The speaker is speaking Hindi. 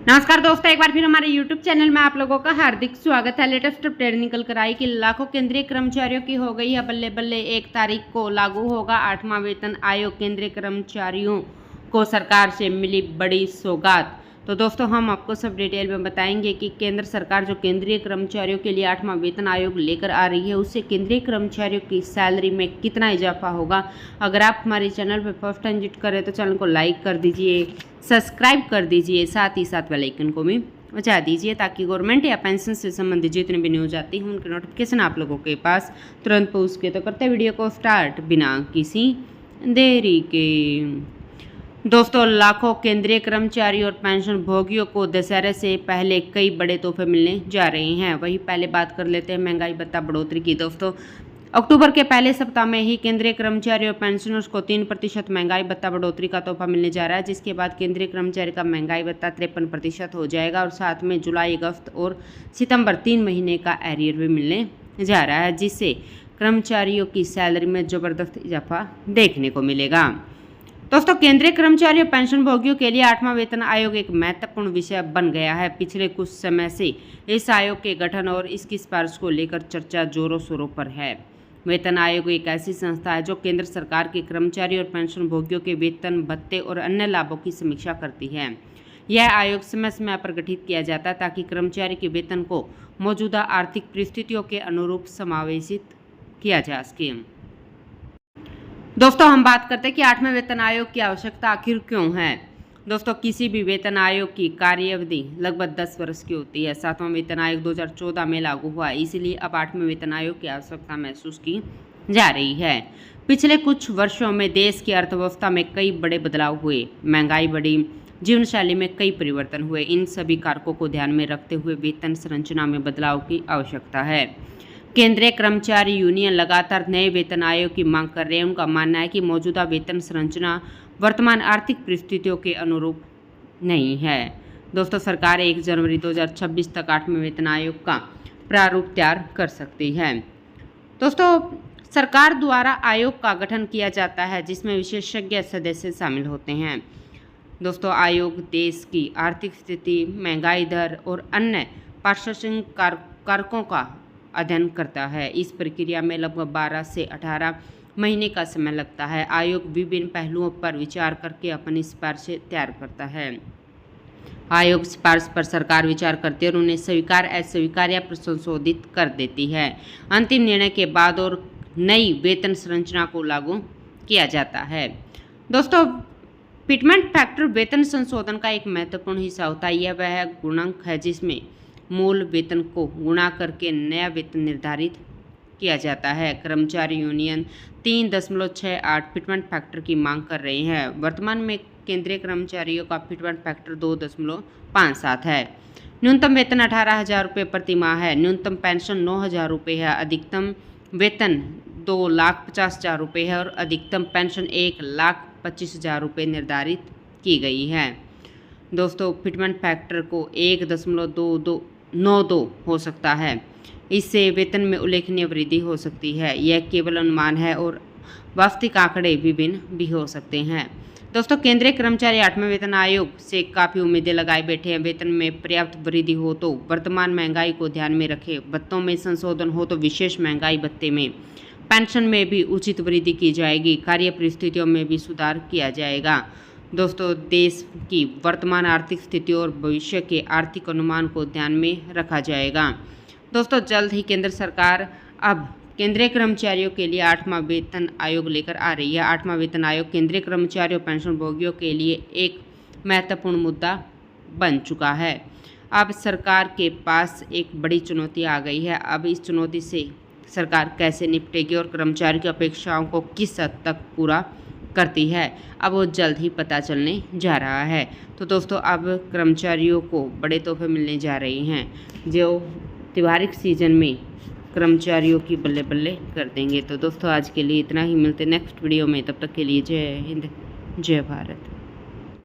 नमस्कार दोस्तों, एक बार फिर हमारे YouTube चैनल में आप लोगों का हार्दिक स्वागत है। लेटेस्ट अपडेट निकल कर आई कि लाखों केंद्रीय कर्मचारियों की हो गई है बल्ले बल्ले। 1 तारीख को लागू होगा 8वां वेतन आयोग। केंद्रीय कर्मचारियों को सरकार से मिली बड़ी सौगात। तो दोस्तों, हम आपको सब डिटेल में बताएंगे कि केंद्र सरकार जो केंद्रीय कर्मचारियों के लिए 8वां वेतन आयोग लेकर आ रही है, उससे केंद्रीय कर्मचारियों की सैलरी में कितना इजाफा होगा। अगर आप हमारे चैनल पर फर्स्ट टाइम विजिट करें तो चैनल को लाइक कर दीजिए, सब्सक्राइब कर दीजिए, साथ ही साथ बेल आइकन को भी बजा दीजिए ताकि गवर्नमेंट या पेंशन से संबंधित जितने भी न्यूज आती हैं उनके नोटिफिकेशन आप लोगों के पास तुरंत पहुँच के। तो करते वीडियो को स्टार्ट बिना किसी देरी के। दोस्तों, लाखों केंद्रीय कर्मचारी और पेंशन भोगियों को दशहरे से पहले कई बड़े तोहफे मिलने जा रहे हैं। वही पहले बात कर लेते हैं महंगाई भत्ता बढ़ोतरी की। दोस्तों, अक्टूबर के पहले सप्ताह में ही केंद्रीय कर्मचारी और पेंशनर्स को 3% महंगाई भत्ता बढ़ोतरी का तोहफा मिलने जा रहा है, जिसके बाद केंद्रीय कर्मचारी का महंगाई भत्ता 53% हो जाएगा और साथ में जुलाई, अगस्त और सितंबर 3 महीने का एरियर भी मिलने जा रहा है, जिससे कर्मचारियों की सैलरी में जबरदस्त इजाफा देखने को मिलेगा। दोस्तों, केंद्रीय कर्मचारी और पेंशन भोगियों के लिए 8वां वेतन आयोग एक महत्वपूर्ण विषय बन गया है। पिछले कुछ समय से इस आयोग के गठन और इसकी सिफारिश को लेकर चर्चा जोरों शोरों पर है। वेतन आयोग एक ऐसी संस्था है जो केंद्र सरकार के कर्मचारी और पेंशन भोगियों के वेतन, भत्ते और अन्य लाभों की समीक्षा करती है। यह आयोग समय समय पर गठित किया जाता है ताकि कर्मचारी के वेतन को मौजूदा आर्थिक परिस्थितियों के अनुरूप समावेशित किया जा सके। दोस्तों, हम बात करते हैं कि 8वें वेतन आयोग की आवश्यकता आखिर क्यों है। दोस्तों, किसी भी वेतन आयोग की कार्यावधि लगभग 10 वर्ष की होती है। 7वां वेतन आयोग 2014 में लागू हुआ, इसलिए अब 8वें वेतन आयोग की आवश्यकता महसूस की जा रही है। पिछले कुछ वर्षों में देश की अर्थव्यवस्था में कई बड़े बदलाव हुए, महंगाई बढ़ी, जीवन शैली में कई परिवर्तन हुए। इन सभी कारकों को ध्यान में रखते हुए वेतन संरचना में बदलाव की आवश्यकता है। केंद्रीय कर्मचारी यूनियन लगातार नए वेतन आयोग की मांग कर रहे हैं। उनका मानना है कि मौजूदा वेतन संरचना वर्तमान आर्थिक परिस्थितियों के अनुरूप नहीं है। दोस्तों, सरकार 1 जनवरी 2026 तक 8वें वेतन आयोग का प्रारूप तैयार कर सकती है। दोस्तों, सरकार द्वारा आयोग का गठन किया जाता है जिसमें विशेषज्ञ सदस्य शामिल होते हैं। दोस्तों, आयोग देश की आर्थिक स्थिति, महंगाई दर और अन्य प्रशासनिक कारकों का अध्ययन करता है। इस प्रक्रिया में लगभग 12 से 18 महीने का समय लगता है। आयोग विभिन्न पहलुओं पर विचार करके अपनी सिफारिश तैयार करता है। आयोग सिफारिश पर सरकार विचार करती है और उन्हें स्वीकार, अस्वीकार या संशोधित कर देती है। अंतिम निर्णय के बाद और नई वेतन संरचना को लागू किया जाता है। दोस्तों, फिटमेंट फैक्टर वेतन संशोधन का एक महत्वपूर्ण हिस्सा होता है। यह वह गुणांक है जिसमें मूल वेतन को गुणा करके नया वेतन निर्धारित किया जाता है। कर्मचारी यूनियन 3.68 फिटमेंट फैक्टर की मांग कर रहे हैं। वर्तमान में केंद्रीय कर्मचारियों का फिटमेंट फैक्टर 2.57 है। न्यूनतम वेतन 18,000 रुपये प्रति माह है। न्यूनतम पेंशन 9,000 रुपये है। अधिकतम वेतन 2,50,000 रुपये है और अधिकतम पेंशन 1,25,000 रुपये निर्धारित की गई है। दोस्तों, फिटमेंट फैक्टर को 1.92 हो सकता है। इससे वेतन में उल्लेखनीय वृद्धि हो सकती है। यह केवल अनुमान है और वास्तविक आंकड़े विभिन्न भी हो सकते हैं। दोस्तों, केंद्रीय कर्मचारी 8वें वेतन आयोग से काफ़ी उम्मीदें लगाए बैठे हैं। वेतन में पर्याप्त वृद्धि हो तो वर्तमान महंगाई को ध्यान में रखें, भत्तों में संशोधन हो तो विशेष महंगाई भत्ते में, पेंशन में भी उचित वृद्धि की जाएगी, कार्य परिस्थितियों में भी सुधार किया जाएगा। दोस्तों, देश की वर्तमान आर्थिक स्थिति और भविष्य के आर्थिक अनुमान को ध्यान में रखा जाएगा। दोस्तों, जल्द ही केंद्र सरकार अब केंद्रीय कर्मचारियों के लिए 8वां वेतन आयोग लेकर आ रही है। 8वां वेतन आयोग केंद्रीय कर्मचारियों और पेंशन भोगियों के लिए एक महत्वपूर्ण मुद्दा बन चुका है। अब सरकार के पास एक बड़ी चुनौती आ गई है। अब इस चुनौती से सरकार कैसे निपटेगी और कर्मचारी की अपेक्षाओं को किस हद तक पूरा करती है, अब वो जल्द ही पता चलने जा रहा है। तो दोस्तों, अब कर्मचारियों को बड़े तोहफे मिलने जा रहे हैं जो त्योहारिक सीजन में कर्मचारियों की बल्ले बल्ले कर देंगे। तो दोस्तों, आज के लिए इतना ही। मिलते नेक्स्ट वीडियो में, तब तक के लिए जय हिंद, जय भारत।